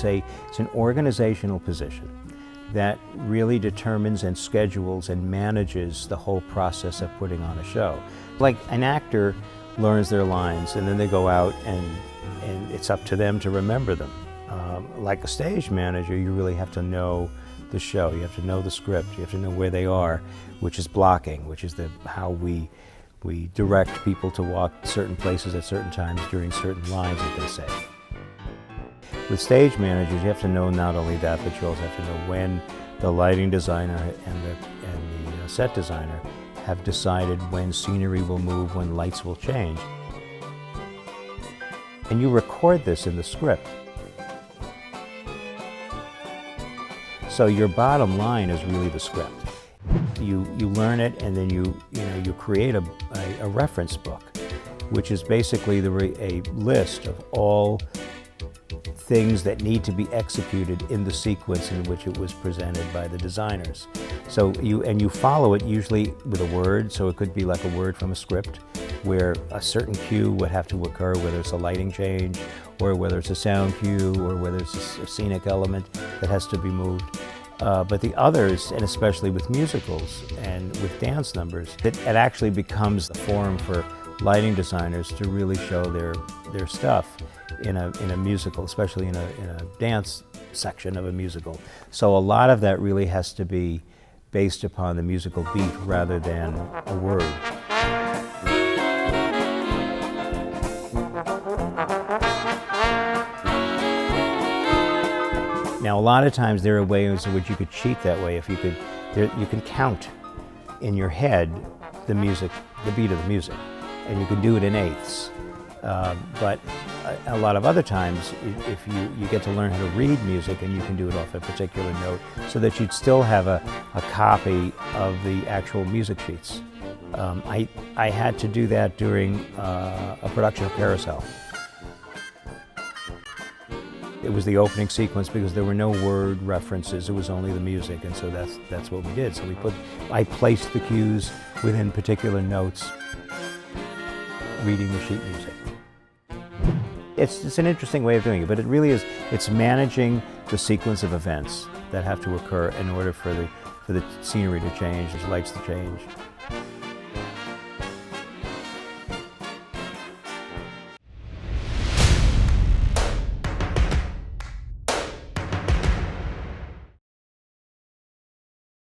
it's an organizational position that really determines and schedules and manages the whole process of putting on a show. Like an actor learns their lines and then they go out and it's up to them to remember them. Like a stage manager, you really have to know the show, you have to know the script, you have to know where they are, which is blocking, which is how we direct people to walk certain places at certain times during certain lines that they say. With stage managers, you have to know not only that, but you also have to know when the lighting designer and the set designer have decided when scenery will move, when lights will change. And you record this in the script. So your bottom line is really the script. You learn it, and then you create a reference book, which is basically a list of all things that need to be executed in the sequence in which it was presented by the designers. So you follow it usually with a word, so it could be like a word from a script where a certain cue would have to occur, whether it's a lighting change or whether it's a sound cue or whether it's a scenic element that has to be moved. But the others, and especially with musicals and with dance numbers, it actually becomes the forum for lighting designers to really show their stuff in a musical, especially in a dance section of a musical. So a lot of that really has to be based upon the musical beat rather than a word. Now, a lot of times there are ways in which you could cheat that way. If you can count in your head the music, the beat of the music, and you can do it in eighths. But a lot of other times, if you get to learn how to read music, and you can do it off a particular note, so that you'd still have a copy of the actual music sheets. I had to do that during a production of Carousel. It was the opening sequence because there were no word references, it was only the music, and so that's what we did. So I placed the cues within particular notes, reading the sheet music. It's an interesting way of doing it, but it really is, it's managing the sequence of events that have to occur in order for the scenery to change, the lights to change.